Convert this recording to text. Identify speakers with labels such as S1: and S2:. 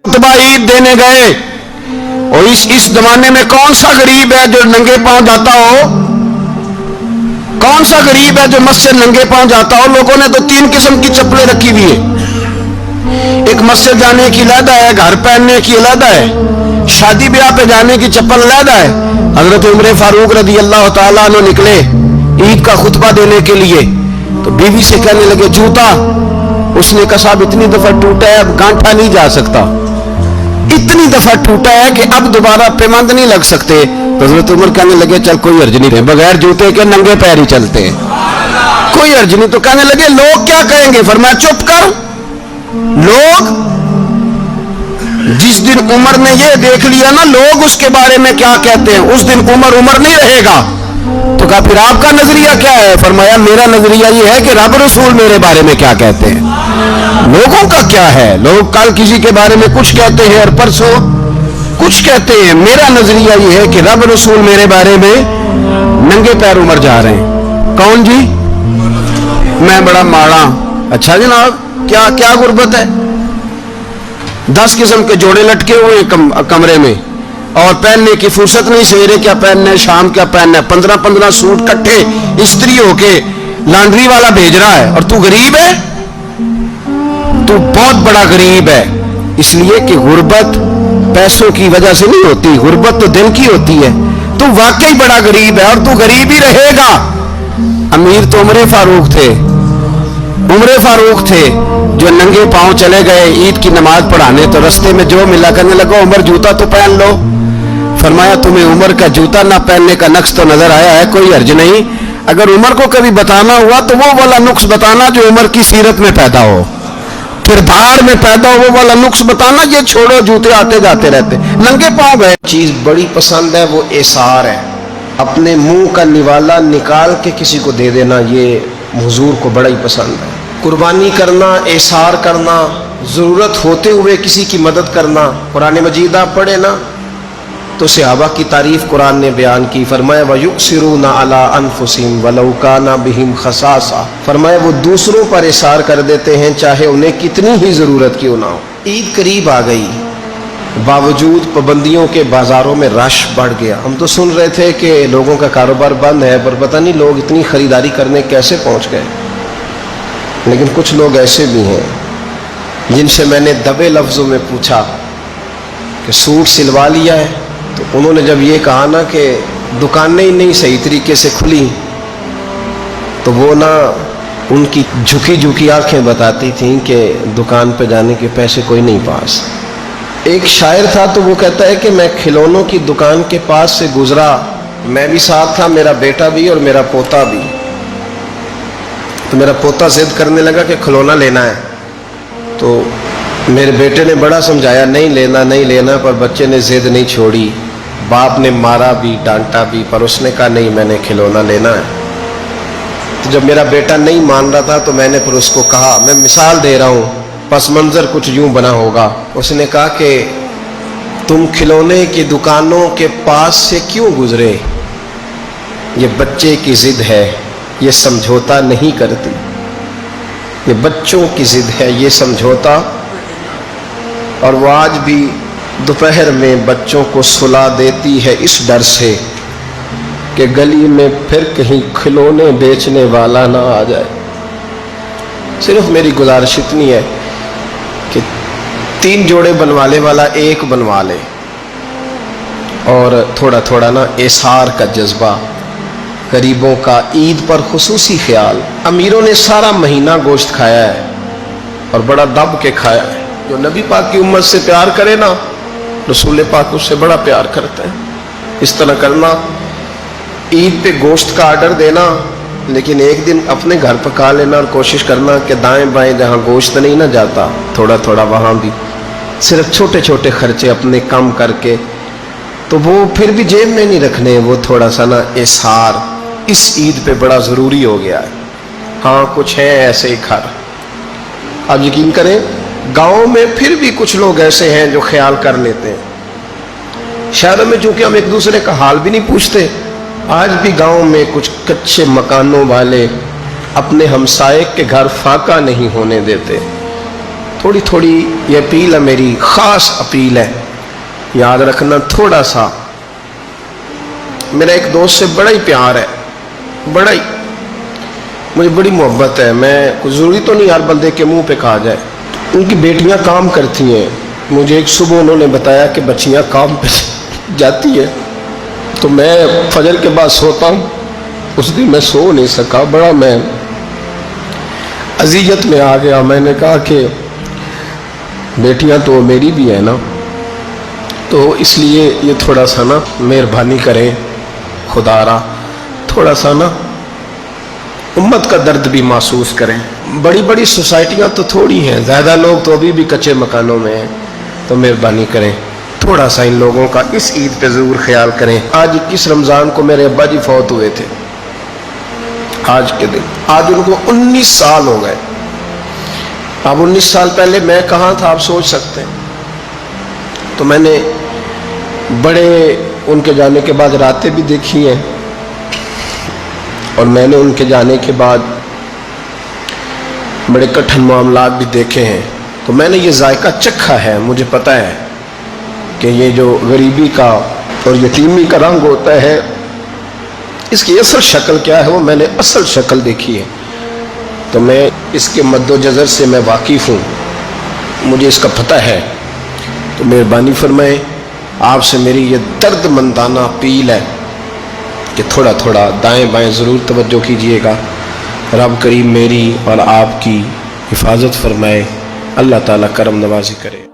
S1: खुतबा ईद देने गए और इस जमाने में कौन सा गरीब है जो नंगे पांव जाता हो? कौन सा गरीब है जो मस्जिद नंगे पांव जाता हो? लोगों ने तो 3 किस्म की चप्पलें रखी हुई है। एक मस्जिद जाने की अलग है, घर पहनने की अलग है, शादी ब्याह पे जाने की चप्पल अलग है। हजरत उमर फारूक रदी अल्लाह तआला अन्हु निकले ईद का खुतबा देने के लिए, तो बीवी से कहने लगे जूता। उसने कहा साहब इतनी दफा टूटा है अब गांठा नहीं जा सकता, इतनी दफा टूटा है कि अब दोबारा पेमंद नहीं लग सकते। तो हजरत उमर कहने लगे चल कोई अर्ज नहीं रहे, बगैर जूते के नंगे पैर ही चलते हैं, कोई अर्ज नहीं। तो कहने लगे लोग क्या कहेंगे? फरमाया चुप कर। लोग जिस दिन उमर ने ये देख लिया ना लोग उसके बारे में क्या कहते हैं, उस दिन उमर नहीं रहेगा। तो कहा फिर आपका नजरिया क्या है? फरमाया मेरा नजरिया ये है कि रब रसूल मेरे बारे में क्या कहते हैं। लोगों का क्या है? लोग कल किसी के बारे में कुछ कहते हैं और परसों कुछ कहते हैं। मेरा नजरिया ये है कि रब रसूल मेरे बारे में नंगे पैर उमर जा रहे हैं। कौन जी? मैं बड़ा माड़ा। अच्छा जनाब क्या क्या गुर्बत है? 10 किस्म के जोड़े लटके हुए कमरे में और पहनने की फुर्सत नहीं। सवेरे क्या पहनना है, शाम क्या पहनना है, 15-15 सूट कट्ठे इस्त्री होके लॉन्ड्री वाला भेज रहा है और तू गरीब है। तू बहुत बड़ा गरीब है, इसलिए कि गुर्बत पैसों की वजह से नहीं होती, गुर्बत तो दिल की होती है। तू वाकई बड़ा गरीब है और तू गरीब ही रहेगा। अमीर तो उमर फारूक थे, उमर फारूक थे जो नंगे पांव चले गए ईद की नमाज पढ़ाने। तो रास्ते में जो मिला कहने लगा उमर जूता तो पहन लो। फरमाया तुम्हें उमर का जूता ना पहनने का नक्श तो नजर आया है, कोई अर्ज नहीं। अगर उमर को कभी बताना हुआ तो वो वाला नुक्स बताना जो उमर की सीरत में पैदा हो, फिर भाड़ में पैदा हो वो वाला नुक्स बताना। ये छोड़ो जूते आते जाते रहते नंगे पांव गए। चीज बड़ी पसंद है वो एसार है, अपने मुंह का निवाला निकाल के किसी को दे देना, ये हुजूर को बड़ा ही पसंद है। कुर्बानी करना, एसार करना, ज़रूरत होते हुए किसी की मदद करना। कुरान मजीद आप पढ़े ना तो सहाबा की तारीफ कुरान ने बयान की। फरमाया वयुक्सिरूना अला अनफुसिहिम वलौ काना बिहिम खसासा। फरमाया वो दूसरों पर एसार कर देते हैं चाहे उन्हें कितनी ही ज़रूरत क्यों ना हो। ईद करीब आ गई, बावजूद पाबंदियों के बाज़ारों में रश बढ़ गया। हम तो सुन रहे थे कि लोगों का कारोबार बंद है, पर पता नहीं लोग इतनी ख़रीदारी करने कैसे पहुँच गए। लेकिन कुछ लोग ऐसे भी हैं जिनसे मैंने दबे लफ्ज़ों में पूछा कि सूट सिलवा लिया है, तो उन्होंने जब ये कहा ना कि दुकानें ही नहीं सही तरीके से खुली, तो वो ना उनकी झुकी झुकी आंखें बताती थीं कि दुकान पे जाने के पैसे कोई नहीं पास। एक शायर था तो वो कहता है कि मैं खिलौनों की दुकान के पास से गुजरा, मैं भी साथ था, मेरा बेटा भी और मेरा पोता भी। तो मेरा पोता जिद करने लगा कि खिलौना लेना है, तो मेरे बेटे ने बड़ा समझाया नहीं लेना नहीं लेना, पर बच्चे ने जिद नहीं छोड़ी। बाप ने मारा भी डांटा भी, पर उसने कहा नहीं मैंने खिलौना लेना है। तो जब मेरा बेटा नहीं मान रहा था तो मैंने फिर उसको कहा, मैं मिसाल दे रहा हूँ, पस मंज़र कुछ यूँ बना होगा। उसने कहा कि तुम खिलौने की दुकानों के पास से क्यों गुजरे? ये बच्चे की जिद है, ये समझौता नहीं करती। ये बच्चों की जिद है, ये समझौता। और वो आज भी दोपहर में बच्चों को सुला देती है इस डर से कि गली में फिर कहीं खिलौने बेचने वाला ना आ जाए। सिर्फ मेरी गुजारिश इतनी है कि 3 जोड़े बनवाने वाला 1 बनवा ले, और थोड़ा थोड़ा ना एसार का जज्बा, गरीबों का ईद पर खुसूसी ख्याल। अमीरों ने सारा महीना गोश्त खाया है और बड़ा दब के खाया है। जो नबी पाक की उम्मत से प्यार करे ना, रसूल पाक उससे बड़ा प्यार करते हैं। इस तरह करना, ईद पे गोश्त का आर्डर देना, लेकिन एक दिन अपने घर पका लेना और कोशिश करना कि दाएं बाएं जहाँ गोश्त नहीं ना जाता, थोड़ा थोड़ा वहाँ भी, सिर्फ छोटे छोटे खर्चे अपने कम करके, तो वो फिर भी जेब में नहीं रखने, वो थोड़ा सा ना एसार इस ईद पे बड़ा ज़रूरी हो गया है। हाँ कुछ है ऐसे घर, आप यकीन करें गाँव में फिर भी कुछ लोग ऐसे हैं जो ख्याल कर लेते हैं। शहरों में चूँकि हम एक दूसरे का हाल भी नहीं पूछते, आज भी गाँव में कुछ कच्चे मकानों वाले अपने हमसाये के घर फाका नहीं होने देते।
S2: تھوڑی تھوڑی یہ اپیل ہے، میری خاص اپیل ہے، یاد رکھنا تھوڑا سا. میرا ایک دوست سے بڑا ہی پیار ہے، بڑا ہی، مجھے بڑی محبت ہے. میں کوئی ضروری تو نہیں ہر بندے کے منہ پہ کہا جائے. ان کی بیٹیاں کام کرتی ہیں. مجھے ایک صبح انہوں نے بتایا کہ بچیاں کام پہ جاتی ہیں، تو میں فجر کے بعد سوتا ہوں. اس دن میں سو نہیں سکا، بڑا میں اذیت میں آ گیا. میں نے کہا کہ بیٹیاں تو میری بھی ہیں نا، تو اس لیے یہ تھوڑا سا نا مہربانی کریں خدا را، تھوڑا سا نا امت کا درد بھی محسوس کریں. بڑی بڑی سوسائٹیاں تو تھوڑی ہیں، زیادہ لوگ تو ابھی بھی کچے مکانوں میں ہیں، تو مہربانی کریں تھوڑا سا ان لوگوں کا اس عید پہ ضرور خیال کریں. آج 21 رمضان کو میرے ابا جی فوت ہوئے تھے. آج کے دن آج ان کو 19 سال ہو گئے. اب 19 سال پہلے میں کہاں تھا آپ سوچ سکتے ہیں. تو میں نے بڑے ان کے جانے کے بعد راتیں بھی دیکھی ہیں، اور میں نے ان کے جانے کے بعد بڑے کٹھن معاملات بھی دیکھے ہیں. تو میں نے یہ ذائقہ چکھا ہے. مجھے پتہ ہے کہ یہ جو غریبی کا اور یتیمی کا رنگ ہوتا ہے، اس کی اصل شکل کیا ہے، وہ میں نے اصل شکل دیکھی ہے. تو میں اس کے مد و جزر سے میں واقف ہوں، مجھے اس کا پتہ ہے. تو مہربانی فرمائیں، آپ سے میری یہ درد مندانہ اپیل ہے کہ تھوڑا تھوڑا دائیں بائیں ضرور توجہ کیجئے گا. رب کریم میری اور آپ کی حفاظت فرمائے، اللہ تعالیٰ کرم نوازی کرے.